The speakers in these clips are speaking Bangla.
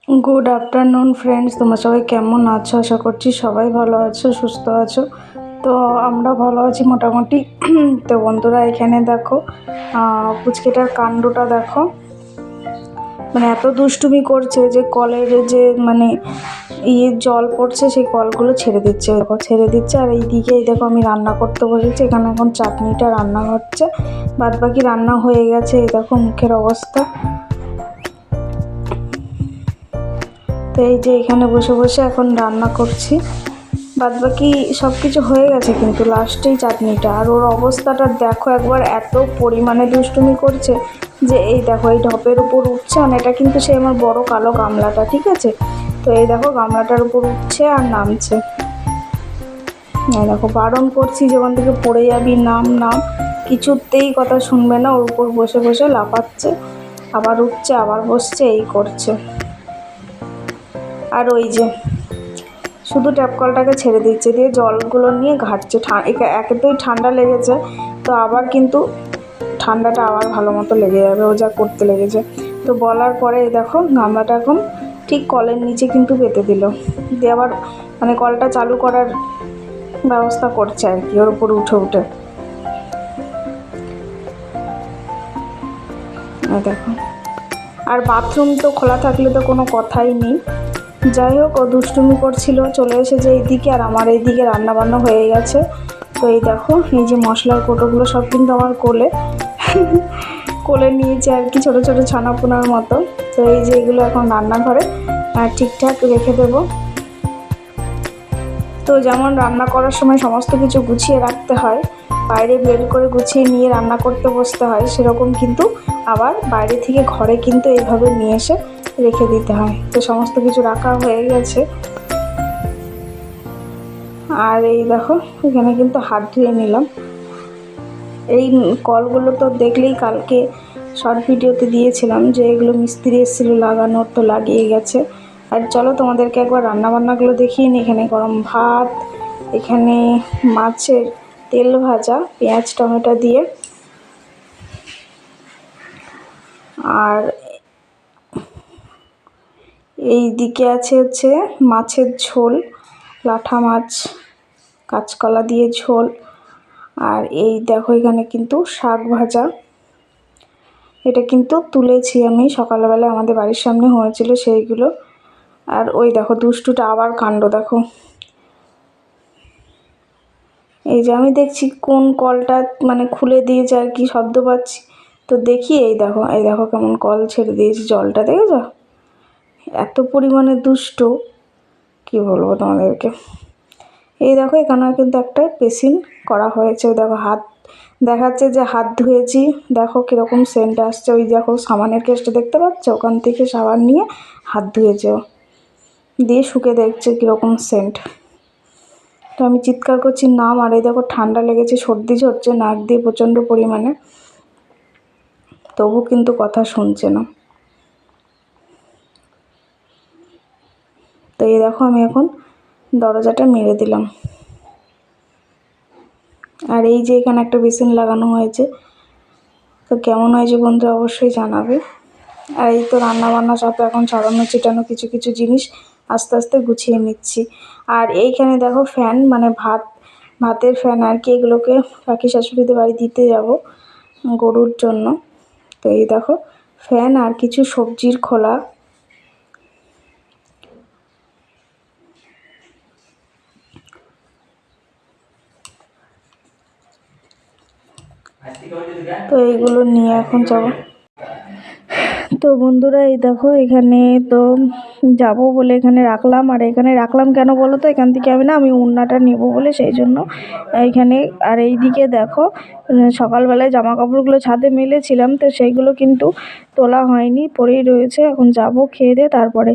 গুড আফটারনুন ফ্রেন্ডস, তোমরা সবাই কেমন আছো? আশা করছি সবাই ভালো আছো, সুস্থ আছো। তো আমরা ভালো আছি মোটামুটি। তো বন্ধুরা, এখানে দেখো পুচকেটার কাণ্ডটা দেখো। মানে এত দুষ্টুমি করছে যে কলের যে জল পড়ছে, সেই কলগুলো ছেড়ে দিচ্ছে। দেখো ছেড়ে দিচ্ছে। আর এইদিকে দেখো আমি রান্না করতে বসেছি। এখানে এখন চাটনিটা রান্না হচ্ছে, বাদ বাকি রান্না হয়ে গেছে। এই দেখো মুখের অবস্থা। তো এই যে এখানে বসে বসে এখন রান্না করছি, বাদ বাকি সব কিছু হয়ে গেছে, কিন্তু লাস্টেই চাটনিটা। আর ওর অবস্থাটা দেখো একবার, এত পরিমাণে দুষ্টুমি করছে যে এই দেখো এই ঢপের উপর উঠছে। মানে এটা কিন্তু সে আমার বড় কালো গামলাটা, ঠিক আছে? তো এই দেখো গামলাটার উপর উঠছে আর নামছে। এই দেখো বারণ করছি যে ওখান থেকে পড়ে যাবি, নাম নাম, কিছুতেই কথা শুনবে না। ওর উপর বসে বসে লাফাচ্ছে, আবার উঠছে আবার বসছে, এই করছে। আর ওই যে শুধু ট্যাপ কলটাকে ছেড়ে দিচ্ছে, দিয়ে জলগুলো নিয়ে ঘাটছে। একেতেই ঠান্ডা লেগেছে, তো আবার কিন্তু ঠান্ডাটা আবার ভালো মতো লেগে যাবে, ও যা করতে লেগেছে। তো বলার পরে দেখো গামলাটা এখন ঠিক কলের নিচে কিন্তু পেতে দিল, দিয়ে আবার কলটা চালু করার ব্যবস্থা করছে আর কি, ওর উপর উঠে উঠে। দেখো, আর বাথরুম তো খোলা থাকলে তো কোনো কথাই নেই। যাই হোক, ও দুষ্টুমি করছিল, চলে এসেছে এইদিকে। আর আমার এইদিকে রান্নাবান্না হয়ে গেছে। তো এই দেখো এই যে মশলার কোটোগুলো সব কিন্তু আমার কোলে নিয়েছে আর কি, ছোটো ছোটো ছানাপোনার মতো। তো এই যে এগুলো এখন রান্নাঘরে ঠিকঠাক রেখে দেবো। তো যেমন রান্না করার সময় সমস্ত কিছু গুছিয়ে রাখতে হয়, বাইরে বের করে গুছিয়ে নিয়ে রান্না করতে বসতে হয়, সেরকম কিন্তু আবার বাইরে থেকে ঘরে কিন্তু এইভাবে নিয়ে এসে রেখে দিতে হয়। তো সমস্ত কিছু রাখা হয়ে গেছে। আর এই দেখো এখানে কিন্তু হাত ধুয়ে নিলাম। এই কলগুলো তো দেখলেই কালকে শর্ট ভিডিওতে দিয়েছিলাম যে এগুলো মিস্ত্রি এসেছিলো লাগানোর, তো লাগিয়ে গেছে। আর চলো তোমাদেরকে একবার রান্নাবান্নাগুলো দেখিয়ে নিই। এখানে গরম ভাত, এখানে মাছের তেল ভাজা পেঁয়াজ টমেটো দিয়ে, আর এই দিকে আছে হচ্ছে মাছের ঝোল, লাঠা মাছ কাঁচকলা দিয়ে ঝোল। আর এই দেখো এখানে কিন্তু শাক ভাজা, এটা কিন্তু তুলেছি আমি সকালবেলায়, আমাদের বাড়ির সামনে হয়েছিল সেইগুলো। আর ওই দেখো দুষ্টুটা আবার কাণ্ড দেখো। এই যে আমি দেখছি কোন কলটা খুলে দিয়েছে আর কি, শব্দ পাচ্ছি। তো দেখি এই দেখো, এই দেখো কেমন কল ছেড়ে দিয়েছে, জলটা দেখেছ? এত পরিমাণে দুষ্ট, কি বলবো তোমাদেরকে। এই দেখো এখানে কিন্তু একটা বেসিন করা হয়েছে। ওই দেখো হাত দেখাচ্ছে যে হাত ধুয়েছি, দেখো কীরকম সেন্ট আসছে। ওই দেখো সাবানের কেসটা দেখতে পাচ্ছ, ওখান থেকে সাবান নিয়ে হাত ধুয়েছে, দিয়ে শুকে দেখছে কীরকম সেন্ট। তো আমি চিৎকার করছি নাম। আর এই দেখো ঠান্ডা লেগেছে, সর্দি ঝরছে নাক দিয়ে প্রচণ্ড পরিমাণে, তবু কিন্তু কথা শুনছে না। তো এই দেখো আমি এখন দরজাটা মেরে দিলাম। আর এই যে এখানে একটা বেসিন লাগানো হয়েছে, তো কেমন হয়েছে বন্ধুরা অবশ্যই জানাবে। আর এই তো রান্নাবান্না সব এখন ছড়ানো ছিটানো কিছু কিছু জিনিস আস্তে আস্তে গুছিয়ে নিচ্ছি। আর এইখানে দেখো ফ্যান, ভাতের ফ্যান আর কি, এগুলোকে কাকি শাশুড়িদের বাড়ি দিতে যাব গরুর জন্য। তো এই দেখো ফ্যান আর কিছু সবজির খোলা। তো এইগুলো নিয়ে এখন যাবো। তো বন্ধুরা এই দেখো এখানে তো যাব বলে এখানে রাখলাম। আর এখানে রাখলাম কেন বলো তো, এখান থেকে আমি উন্নাটা নেব বলে, সেই জন্য এইখানে। আর এই দিকে দেখো সকালবেলায় জামা কাপড়গুলো ছাদে মেলেছিলাম, তো সেইগুলো কিন্তু তোলা হয়নি, পরেই রয়েছে। এখন যাব খেয়ে দিয়ে তারপরে।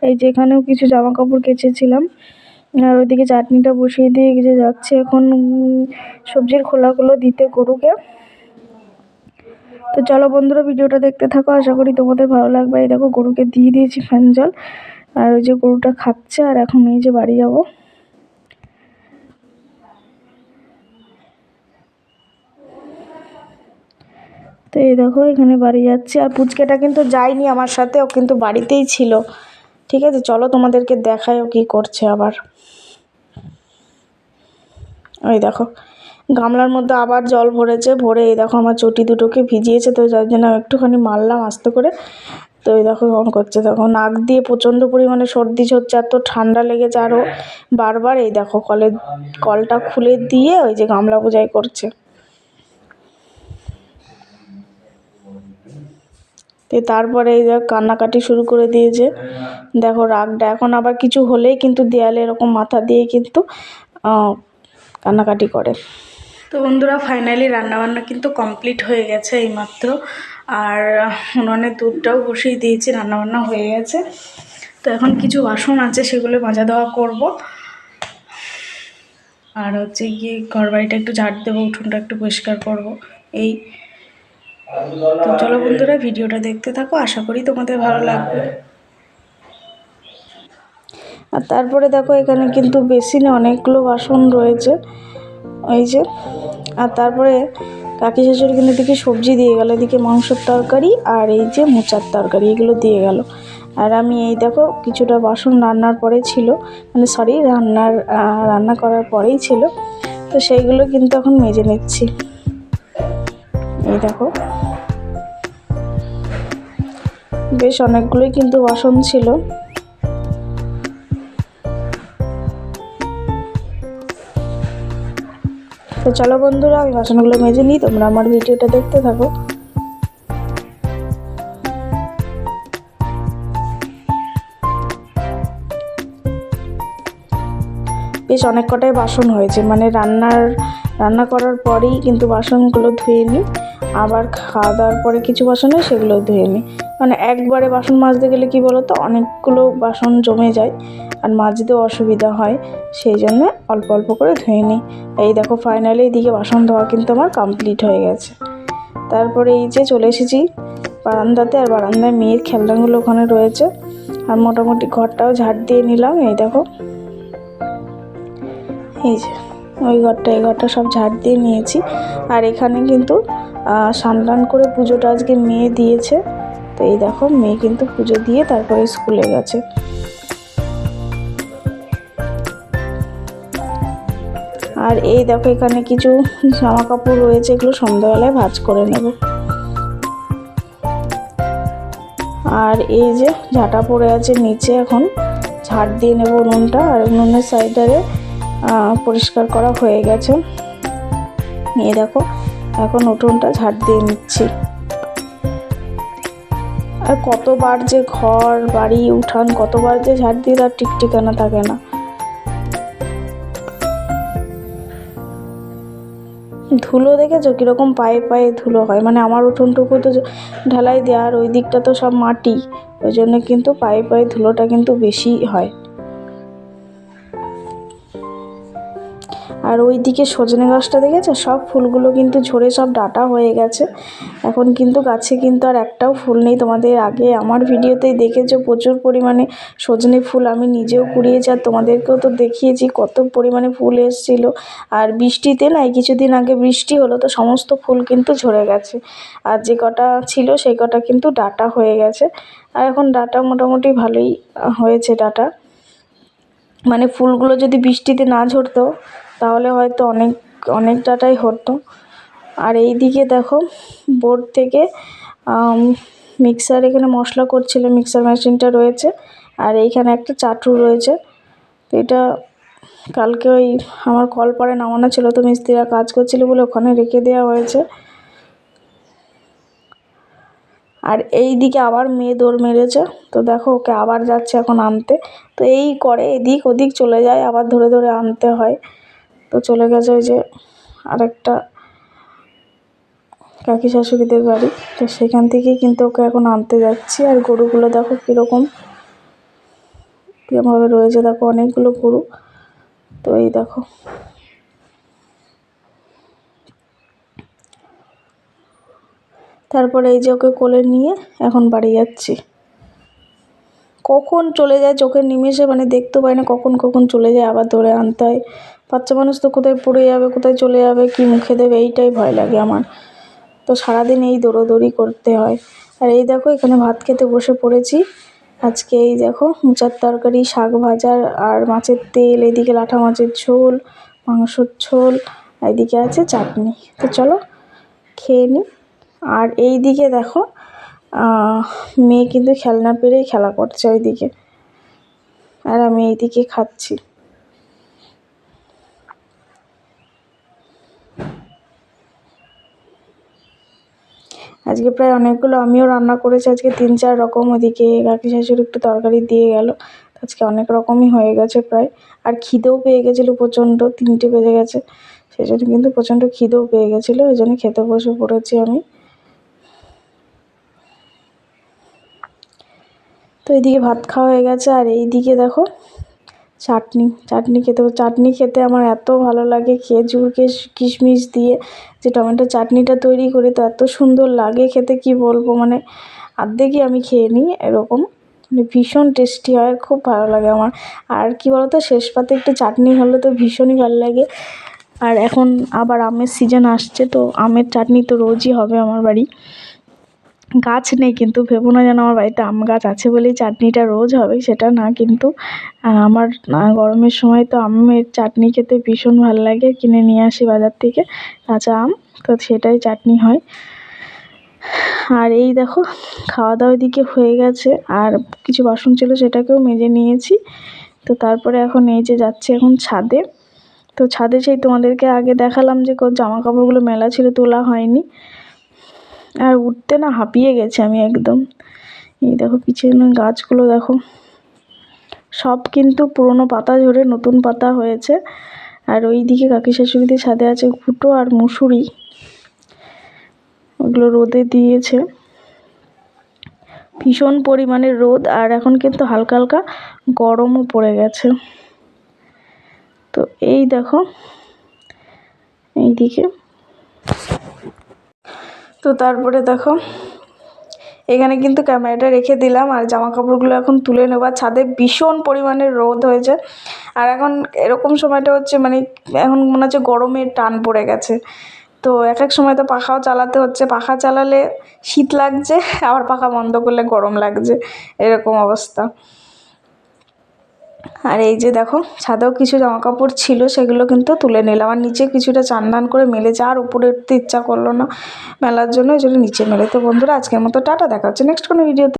এই যে এখানেও কিছু জামা কাপড় কেচেছিলাম। আর ওইদিকে চাটনিটা বসিয়ে দিয়ে যাচ্ছে এখন সবজির খোলাগুলো দিতে গরুকে। তো চলো বন্ধুরা ভিডিওটা দেখতে থাকো, আশা করি তোমাদের ভালো লাগবে। এই দেখো গরুকে দিয়ে দিয়েছি ফ্যান জল, আর ওই যে গরুটা খাচ্ছে। আর এখন এই যে বাড়ি যাব। তো এই দেখো এখানে বাড়ি যাচ্ছি। আর পুচকেটা কিন্তু যায়নি আমার সাথে, ও কিন্তু বাড়িতেই ছিল, ঠিক আছে, চলো তোমাদেরকে দেখায় ও কী করছে আবার। ওই দেখো গামলার মধ্যে আবার জল ভরেছে, ভরে এই দেখো আমার চটি দুটোকে ভিজিয়েছে, তো যার জন্য একটুখানি মারলাম আস্তে করে। তো এই দেখো কেমন করছে, দেখো নাক দিয়ে প্রচণ্ড পরিমাণে সর্দি হচ্ছে, এত ঠান্ডা লেগেছে আরও বারবার। এই দেখো কলটা খুলে দিয়ে ওই যে গামলা বোঝাই করছে। তো তারপরে এই দেখো কান্নাকাটি শুরু করে দিয়েছে, দেখো রাগটা। এখন আবার কিছু হলেই কিন্তু দেয়ালে এরকম মাথা দিয়ে কিন্তু কান্নাকাটি করে। তো বন্ধুরা ফাইনালি রান্নাবান্না কিন্তু কমপ্লিট হয়ে গেছে এইমাত্র, আর উনুনে দুধটাও বসিয়ে দিয়েছি, রান্নাবান্না হয়ে গেছে। তো এখন কিছু বাসন আছে সেগুলো মাজা দেওয়া করব, আর হচ্ছে গিয়ে ঘর বাড়িটা একটু ঝাড় দেবো, উঠোনটা একটু পরিষ্কার করব এই। তো চলো বন্ধুরা ভিডিওটা দেখতে থাকো, আশা করি তোমাদের ভালো লাগবে। আর তারপরে দেখো এখানে কিন্তু বেসিনে অনেকগুলো বাসন রয়েছে, ওই যে। আর তারপরে কাকি শাশুড়ি কিন্তু এদিকে সবজি দিয়ে গেল, এদিকে মাংসের তরকারি আর এই যে মোচার তরকারি, এগুলো দিয়ে গেল। আর আমি এই দেখো কিছুটা বাসন রান্নার পরে ছিল, মানে সরি রান্না করার পরেই ছিল, তো সেইগুলো কিন্তু এখন মেজে নিচ্ছি। এই দেখো বেশ অনেকগুলোই কিন্তু বাসন ছিল। তো চলো বন্ধুরা আমি বাসনগুলো মেজে নিই, তোমরা আমার ভিডিওটা দেখতে থাকো। বেশ অনেক কটাই বাসন হয়েছে, মানে রান্না করার পরেই কিন্তু বাসনগুলো ধুয়ে নিই, আবার খাওয়া দাওয়ার পরে কিছু বাসন হয় সেগুলো ধুয়ে নিই। মানে একবারে বাসন মাজতে গেলে কি বলো তো, অনেকগুলো বাসন জমে যায় আর মাজতেও অসুবিধা হয়, সেই জন্য অল্প অল্প করে ধুয়ে নিই। এই দেখো ফাইনালি এইদিকে বাসন ধোয়া কিন্তু আমার কমপ্লিট হয়ে গেছে। তারপরে এই যে চলে এসেছি বারান্দাতে, আর বারান্দায় মেয়ের খেলনাগুলো ওখানে রয়েছে, আর মোটামুটি ঘরটাও ঝাড় দিয়ে নিলাম। এই দেখো এই যে এই ঘরটা সব ঝাড় দিয়ে নিয়েছি। আর এখানে কিন্তু স্নান করে পুজোটা আজকে মেয়ে দিয়েছে, তো এই দেখো মেয়ে কিন্তু পুজো দিয়ে তারপরে স্কুলে গেছে। আর এই দেখো এখানে কিছু জামা কাপড় রয়েছে, এগুলো সন্ধ্যাবেলায় ভাঁজ করে নেব। আর এই যে ঝাঁটা পড়ে আছে নিচে, এখন ঝাড় দিয়ে নেব উনুনটা, আর উনুনের সাইডে পরিষ্কার করা হয়ে গেছে। এই দেখো এখন উঠোনটা ঝাড় দিয়ে নিচ্ছি। আর কতবার যে ঘর বাড়ি উঠান কতবার যে ঝাড় দিয়ে তার ঠিক ঠিকানা থাকে না। ধুলো দেখেছো কীরকম পায়ে পায়ে ধুলো হয়, মানে আমার উঠোনটুকু তো ঢালাই দেওয়া, আর ওই দিকটা তো সব মাটি, ওই জন্য কিন্তু পায়ে পায়ে ধুলোটা কিন্তু বেশি হয়। আর ওই দিকে সজনে গাছটা দেখেছো, সব ফুলগুলো কিন্তু ঝরে সব ডাঁটা হয়ে গেছে, এখন কিন্তু গাছে কিন্তু আর একটাও ফুল নেই। তোমাদের আগে আমার ভিডিওতেই দেখেছো প্রচুর পরিমাণে সজনে ফুল আমি নিজেও কুড়িয়েছি, আর তোমাদেরকেও তো দেখিয়েছি কত পরিমাণে ফুল এসেছিলো। আর বৃষ্টিতে না, কিছুদিন আগে বৃষ্টি হলো, তো সমস্ত ফুল কিন্তু ঝরে গেছে, আর যে কটা ছিল সেই কটা কিন্তু ডাঁটা হয়ে গেছে। আর এখন ডাঁটা মোটামুটি ভালোই হয়েছে ডাঁটা, মানে ফুলগুলো যদি বৃষ্টিতে না ঝরতো তাহলে হয়তো অনেক ডাঁটাই হতো। আর এই দিকে দেখো বোর্ড থেকে মিক্সার, এখানে মশলা করছিল, মিক্সার মেশিনটা রয়েছে, আর এইখানে একটা চাটু রয়েছে। তো এটা কালকে ওই আমার কলপাড়ে নামানো ছিল, তো মিস্ত্রিরা কাজ করছিল বলে ওখানে রেখে দেওয়া হয়েছে। আর এই দিকে আবার মেয়ে দৌড় মেরেছে, তো দেখো ওকে আবার যাচ্ছে এখন আনতে। তো এই করে এদিক ওদিক চলে যায়, আবার ধরে ধরে আনতে হয়। তো চলে গেছে ওই যে আরেকটা কাকি শাশুড়িদের বাড়ি, তো সেখান থেকেই কিন্তু ওকে এখন আনতে যাচ্ছি। আর গরুগুলো দেখো কীরকমভাবে রয়েছে, দেখো অনেকগুলো গরু। তো এই দেখো তারপরে এই যে ওকে কোলে নিয়ে এখন বাড়ি যাচ্ছি। কখন চলে যায় চোখের নিমেষে, মানে দেখতে পাই না কখন চলে যায়, আবার ধরে আনতে হয়। বাচ্চা মানুষ তো কোথায় পড়ে যাবে, কোথায় চলে যাবে, কি মুখে দেবে, এইটাই ভয় লাগে আমার। তো সারাদিন এই দৌড়োদৌড়ি করতে হয়। আর এই দেখো এখানে ভাত খেতে বসে পড়েছি, আজকে এই দেখো মোচার তরকারি, শাক ভাজা আর মাছের তেল, এদিকে লাঠা মাছের ঝোল, মাংসর ঝোল, এদিকে আছে চাটনি। তো চলো খেয়ে নিই। আর এই দিকে দেখো মেয়ে কিন্তু খেলনা পেরেই খেলা করছে ওইদিকে, আর আমি এইদিকে খাচ্ছি। আজকে প্রায় অনেকগুলো আমিও রান্না করেছি, আজকে 3-4 রকম। ওদিকে কাকি শাশুড়ি একটু তরকারি দিয়ে গেল, আজকে অনেক রকমই হয়ে গেছে প্রায়। আর খিদেও পেয়ে গেছিলো প্রচণ্ড, 3টে বেজে গেছে, সেই জন্য কিন্তু প্রচণ্ড খিদেও পেয়ে গেছিলো, ওই জন্য খেতে বসে পড়েছি আমি। তো এইদিকে ভাত খাওয়া হয়ে গেছে, আর এইদিকে দেখো চাটনি খেতে আমার এত ভালো লাগে, খেজুর কিশমিশ দিয়ে যে টমেটো চাটনিটা তৈরি করি, তো এত সুন্দর লাগে খেতে, কি বলবো। মানে অর্ধেকই আমি খেয়ে নিই এরকম, মানে ভীষণ টেস্টি হয়, খুব ভালো লাগে আমার। আর কি বলতো, শেষ পাতে একটু চাটনি হলে তো ভীষণই ভালো লাগে। আর এখন আবার আমের সিজন আসছে, তো আমের চাটনি তো রোজই হবে আমার বাড়ি। গাছ নেই, কিন্তু ভেবো না যেন আমার বাড়িতে আম গাছ আছে বলেই চাটনিটা রোজ হবে, সেটা না। কিন্তু আমার গরমের সময় তো আমের চাটনি খেতে ভীষণ ভালো লাগে, কিনে নিয়ে আসি বাজার থেকে কাঁচা আম, তো সেটাই চাটনি হয়। আর এই দেখো খাওয়া দাওয়া দিকে হয়ে গেছে, আর কিছু বাসন ছিল সেটাকেও মেজে নিয়েছি। তো তারপরে এখন এই যে যাচ্ছে এখন ছাদে। তো ছাদে সেই তোমাদেরকে আগে দেখালাম যে জামা কাপড়গুলো মেলা ছিল, তোলা হয়নি। আর উঠতে না হাঁপিয়ে গেছে আমি একদম। এই দেখো পিছনে গাছগুলো দেখো, সব কিন্তু পুরনো পাতা ঝরে নতুন পাতা হয়েছে। আর ওই দিকে কাকি শাশুড়িদের ছাদে আছে কুটো আর মুসুরি, ওগুলো রোদে দিয়েছে, ভীষণ পরিমাণে রোদ। আর এখন কিন্তু হালকা হালকা গরমও পড়ে গেছে। তো এই দেখো এইদিকে, তো তারপরে দেখো এখানে কিন্তু ক্যামেরাটা রেখে দিলাম, আর জামা কাপড়গুলো এখন তুলে নেওয়া। ছাদে ভীষণ পরিমাণে রোদ হয়েছে, আর এখন এরকম সময়টা হচ্ছে মানে এখন মনে হচ্ছে গরমের টান পড়ে গেছে। তো এক এক সময় তো পাখাও চালাতে হচ্ছে, পাখা চালালে শীত লাগছে, আবার পাখা বন্ধ করলে গরম লাগছে, এরকম অবস্থা। আর এই যে দেখো ছাদেও কিছু জামা কাপড় ছিল, সেগুলো কিন্তু তুলে নিলাম। আর নিচে কিছুটা চান করে মেলেছে, আর উপরে উঠতে ইচ্ছা করলো না মেলার জন্য, ওই জন্য নিচে মেলে। তো বন্ধুরা আজকের মতো টাটা, দেখা হচ্ছে নেক্সট কোনো ভিডিওতে।